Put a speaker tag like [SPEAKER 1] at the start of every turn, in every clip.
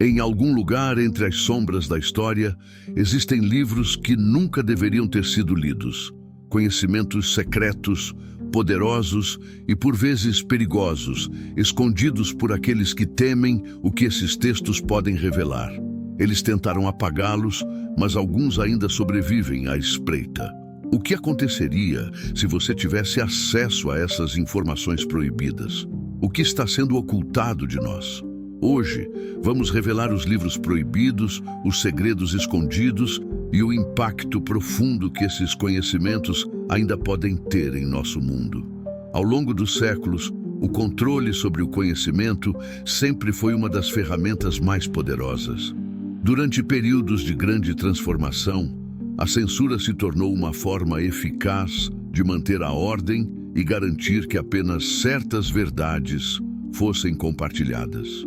[SPEAKER 1] Em algum lugar entre as sombras da história, existem livros que nunca deveriam ter sido lidos. Conhecimentos secretos, poderosos e por vezes perigosos, escondidos por aqueles que temem o que esses textos podem revelar. Eles tentaram apagá-los, mas alguns ainda sobrevivem à espreita. O que aconteceria se você tivesse acesso a essas informações proibidas? O que está sendo ocultado de nós? Hoje, vamos revelar os livros proibidos, os segredos escondidos e o impacto profundo que esses conhecimentos ainda podem ter em nosso mundo. Ao longo dos séculos, o controle sobre o conhecimento sempre foi uma das ferramentas mais poderosas. Durante períodos de grande transformação, a censura se tornou uma forma eficaz de manter a ordem e garantir que apenas certas verdades fossem compartilhadas.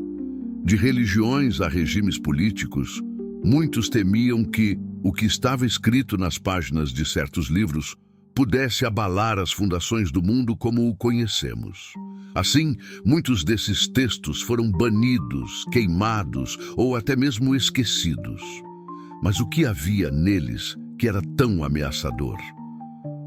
[SPEAKER 1] De religiões a regimes políticos, muitos temiam que o que estava escrito nas páginas de certos livros pudesse abalar as fundações do mundo como o conhecemos. Assim, muitos desses textos foram banidos, queimados ou até mesmo esquecidos. Mas o que havia neles que era tão ameaçador?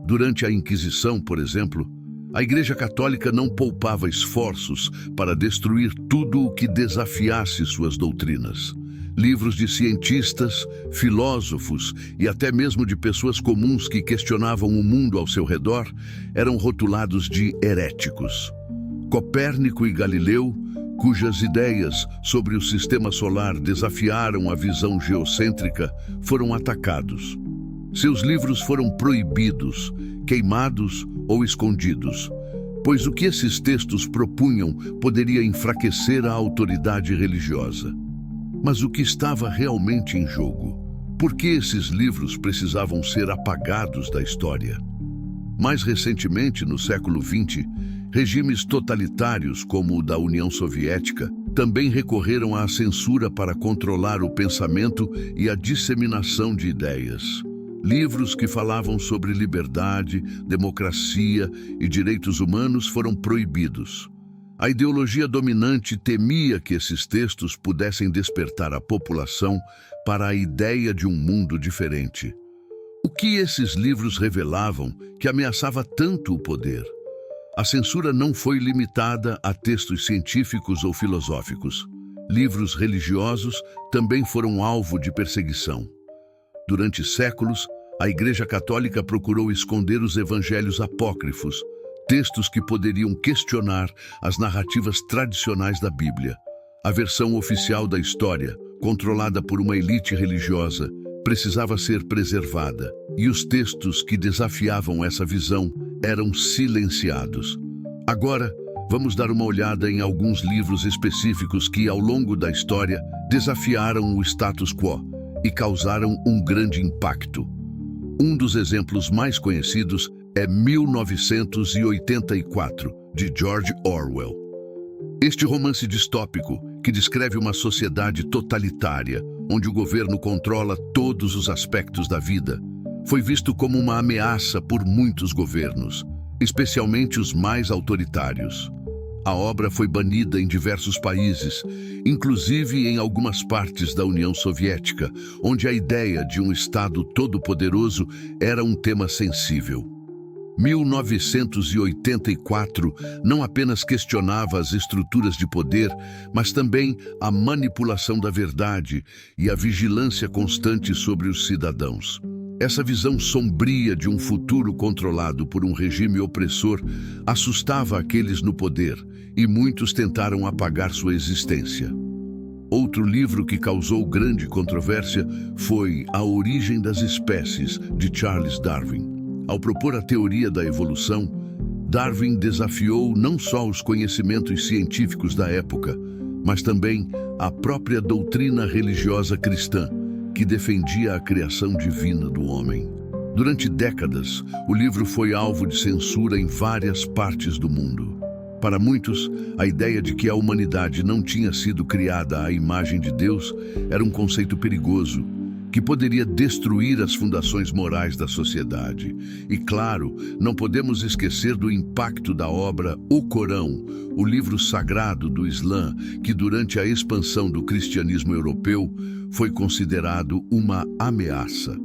[SPEAKER 1] Durante a Inquisição, por exemplo, a Igreja Católica não poupava esforços para destruir tudo o que desafiasse suas doutrinas. Livros de cientistas, filósofos e até mesmo de pessoas comuns que questionavam o mundo ao seu redor eram rotulados de heréticos. Copérnico e Galileu, cujas ideias sobre o sistema solar desafiaram a visão geocêntrica, foram atacados. Seus livros foram proibidos, queimados ou escondidos, pois o que esses textos propunham poderia enfraquecer a autoridade religiosa. Mas o que estava realmente em jogo? Por que esses livros precisavam ser apagados da história? Mais recentemente, no século XX, regimes totalitários como o da União Soviética também recorreram à censura para controlar o pensamento e a disseminação de ideias. Livros que falavam sobre liberdade, democracia e direitos humanos foram proibidos. A ideologia dominante temia que esses textos pudessem despertar a população para a ideia de um mundo diferente. O que esses livros revelavam que ameaçava tanto o poder? A censura não foi limitada a textos científicos ou filosóficos. Livros religiosos também foram alvo de perseguição. Durante séculos, a Igreja Católica procurou esconder os evangelhos apócrifos, textos que poderiam questionar as narrativas tradicionais da Bíblia. A versão oficial da história, controlada por uma elite religiosa, precisava ser preservada, e os textos que desafiavam essa visão eram silenciados. Agora, vamos dar uma olhada em alguns livros específicos que, ao longo da história, desafiaram o status quo e causaram um grande impacto. Um dos exemplos mais conhecidos é 1984, de George Orwell. Este romance distópico, que descreve uma sociedade totalitária, onde o governo controla todos os aspectos da vida, foi visto como uma ameaça por muitos governos, especialmente os mais autoritários. A obra foi banida em diversos países, inclusive em algumas partes da União Soviética, onde a ideia de um Estado todo-poderoso era um tema sensível. 1984 não apenas questionava as estruturas de poder, mas também a manipulação da verdade e a vigilância constante sobre os cidadãos. Essa visão sombria de um futuro controlado por um regime opressor assustava aqueles no poder, e muitos tentaram apagar sua existência. Outro livro que causou grande controvérsia foi A Origem das Espécies, de Charles Darwin. Ao propor a teoria da evolução, Darwin desafiou não só os conhecimentos científicos da época, mas também a própria doutrina religiosa cristã, que defendia a criação divina do homem. Durante décadas, o livro foi alvo de censura em várias partes do mundo. Para muitos, a ideia de que a humanidade não tinha sido criada à imagem de Deus era um conceito perigoso, que poderia destruir as fundações morais da sociedade. E, claro, não podemos esquecer do impacto da obra O Corão, o livro sagrado do Islã, que durante a expansão do cristianismo europeu foi considerado uma ameaça.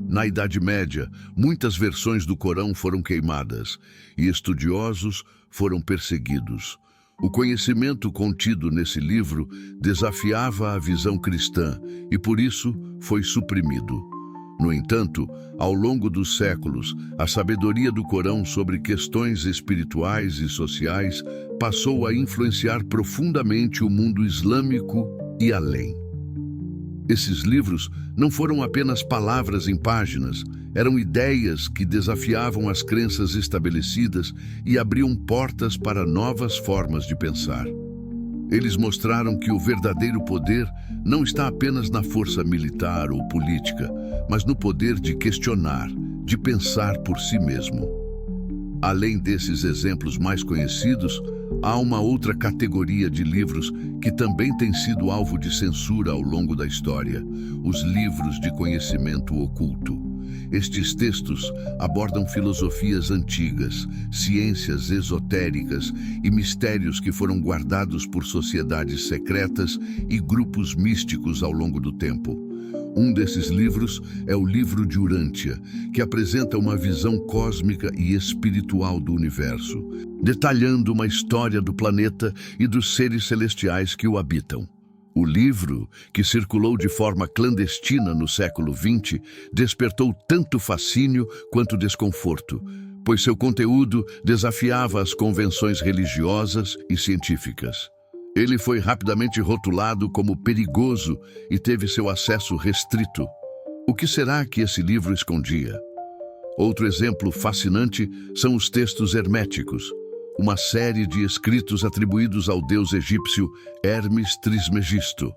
[SPEAKER 1] Na Idade Média, muitas versões do Corão foram queimadas e estudiosos foram perseguidos. O conhecimento contido nesse livro desafiava a visão cristã e, por isso, foi suprimido. No entanto, ao longo dos séculos, a sabedoria do Corão sobre questões espirituais e sociais passou a influenciar profundamente o mundo islâmico e além. Esses livros não foram apenas palavras em páginas, eram ideias que desafiavam as crenças estabelecidas e abriam portas para novas formas de pensar. Eles mostraram que o verdadeiro poder não está apenas na força militar ou política, mas no poder de questionar, de pensar por si mesmo. Além desses exemplos mais conhecidos, há uma outra categoria de livros que também tem sido alvo de censura ao longo da história: os livros de conhecimento oculto. Estes textos abordam filosofias antigas, ciências esotéricas e mistérios que foram guardados por sociedades secretas e grupos místicos ao longo do tempo. Um desses livros é o livro de Urântia, que apresenta uma visão cósmica e espiritual do universo, detalhando uma história do planeta e dos seres celestiais que o habitam. O livro, que circulou de forma clandestina no século XX, despertou tanto fascínio quanto desconforto, pois seu conteúdo desafiava as convenções religiosas e científicas. Ele foi rapidamente rotulado como perigoso e teve seu acesso restrito. O que será que esse livro escondia? Outro exemplo fascinante são os textos herméticos, uma série de escritos atribuídos ao deus egípcio Hermes Trismegisto.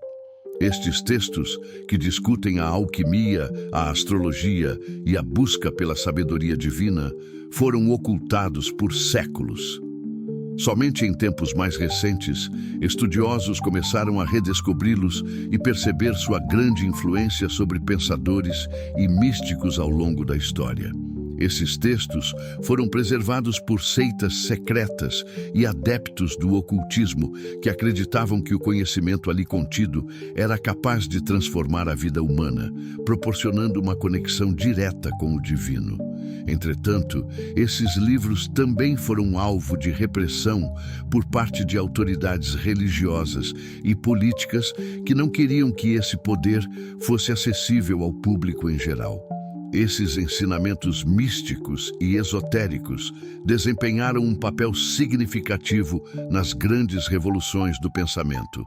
[SPEAKER 1] Estes textos, que discutem a alquimia, a astrologia e a busca pela sabedoria divina, foram ocultados por séculos. Somente em tempos mais recentes, estudiosos começaram a redescobri-los e perceber sua grande influência sobre pensadores e místicos ao longo da história. Esses textos foram preservados por seitas secretas e adeptos do ocultismo que acreditavam que o conhecimento ali contido era capaz de transformar a vida humana, proporcionando uma conexão direta com o divino. Entretanto, esses livros também foram alvo de repressão por parte de autoridades religiosas e políticas que não queriam que esse poder fosse acessível ao público em geral. Esses ensinamentos místicos e esotéricos desempenharam um papel significativo nas grandes revoluções do pensamento.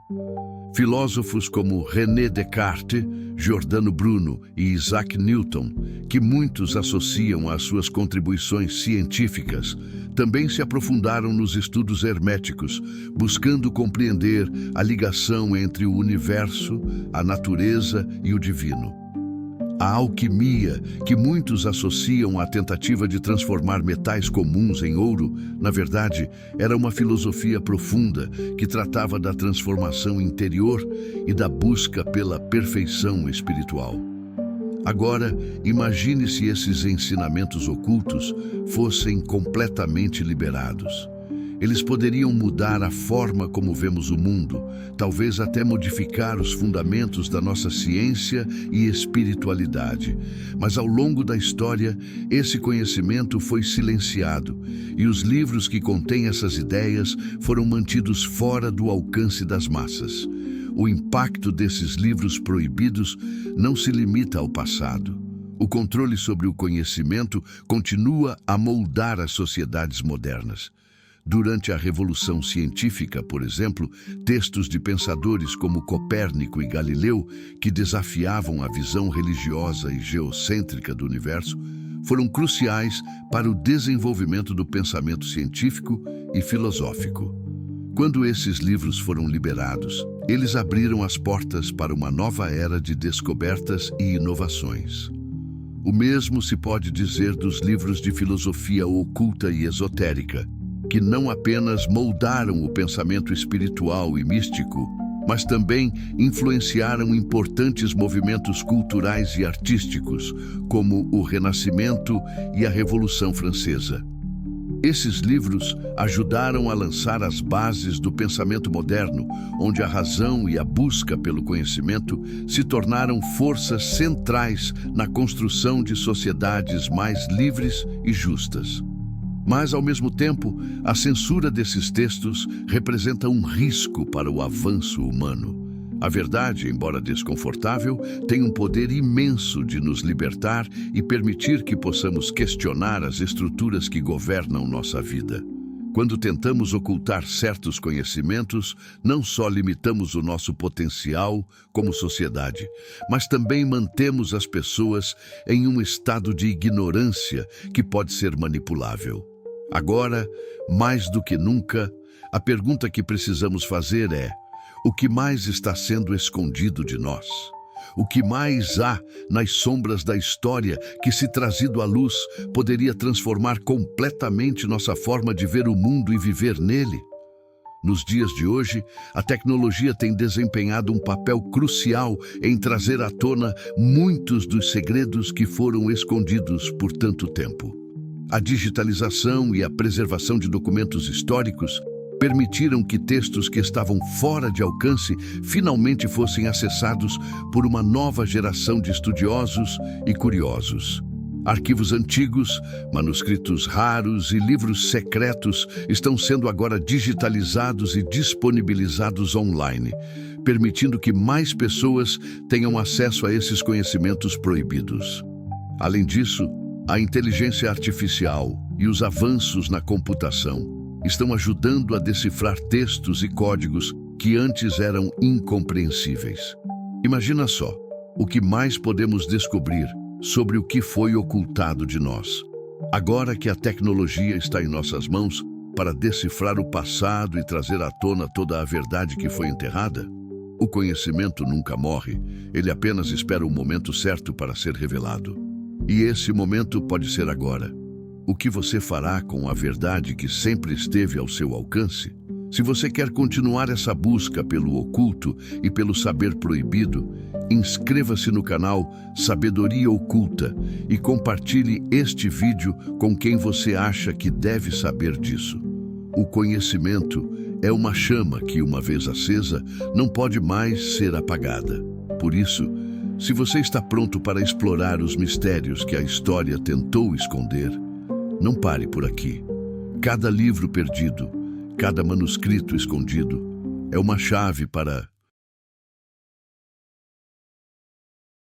[SPEAKER 1] Filósofos como René Descartes, Giordano Bruno e Isaac Newton, que muitos associam às suas contribuições científicas, também se aprofundaram nos estudos herméticos, buscando compreender a ligação entre o universo, a natureza e o divino. A alquimia, que muitos associam à tentativa de transformar metais comuns em ouro, na verdade, era uma filosofia profunda que tratava da transformação interior e da busca pela perfeição espiritual. Agora, imagine se esses ensinamentos ocultos fossem completamente liberados. Eles poderiam mudar a forma como vemos o mundo, talvez até modificar os fundamentos da nossa ciência e espiritualidade. Mas ao longo da história, esse conhecimento foi silenciado e os livros que contêm essas ideias foram mantidos fora do alcance das massas. O impacto desses livros proibidos não se limita ao passado. O controle sobre o conhecimento continua a moldar as sociedades modernas. Durante a Revolução Científica, por exemplo, textos de pensadores como Copérnico e Galileu, que desafiavam a visão religiosa e geocêntrica do universo, foram cruciais para o desenvolvimento do pensamento científico e filosófico. Quando esses livros foram liberados, eles abriram as portas para uma nova era de descobertas e inovações. O mesmo se pode dizer dos livros de filosofia oculta e esotérica, que não apenas moldaram o pensamento espiritual e místico, mas também influenciaram importantes movimentos culturais e artísticos, como o Renascimento e a Revolução Francesa. Esses livros ajudaram a lançar as bases do pensamento moderno, onde a razão e a busca pelo conhecimento se tornaram forças centrais na construção de sociedades mais livres e justas. Mas, ao mesmo tempo, a censura desses textos representa um risco para o avanço humano. A verdade, embora desconfortável, tem um poder imenso de nos libertar e permitir que possamos questionar as estruturas que governam nossa vida. Quando tentamos ocultar certos conhecimentos, não só limitamos o nosso potencial como sociedade, mas também mantemos as pessoas em um estado de ignorância que pode ser manipulável. Agora, mais do que nunca, a pergunta que precisamos fazer é: o que mais está sendo escondido de nós? O que mais há nas sombras da história que, se trazido à luz, poderia transformar completamente nossa forma de ver o mundo e viver nele? Nos dias de hoje, a tecnologia tem desempenhado um papel crucial em trazer à tona muitos dos segredos que foram escondidos por tanto tempo. A digitalização e a preservação de documentos históricos permitiram que textos que estavam fora de alcance finalmente fossem acessados por uma nova geração de estudiosos e curiosos. Arquivos antigos, manuscritos raros e livros secretos estão sendo agora digitalizados e disponibilizados online, permitindo que mais pessoas tenham acesso a esses conhecimentos proibidos. Além disso, a inteligência artificial e os avanços na computação estão ajudando a decifrar textos e códigos que antes eram incompreensíveis. Imagina só, o que mais podemos descobrir sobre o que foi ocultado de nós. Agora que a tecnologia está em nossas mãos para decifrar o passado e trazer à tona toda a verdade que foi enterrada, o conhecimento nunca morre, ele apenas espera o momento certo para ser revelado. E esse momento pode ser agora. O que você fará com a verdade que sempre esteve ao seu alcance? Se você quer continuar essa busca pelo oculto e pelo saber proibido, inscreva-se no canal Sabedoria Oculta e compartilhe este vídeo com quem você acha que deve saber disso. O conhecimento é uma chama que, uma vez acesa, não pode mais ser apagada. Por isso, se você está pronto para explorar os mistérios que a história tentou esconder, não pare por aqui. Cada livro perdido, cada manuscrito escondido, é uma chave para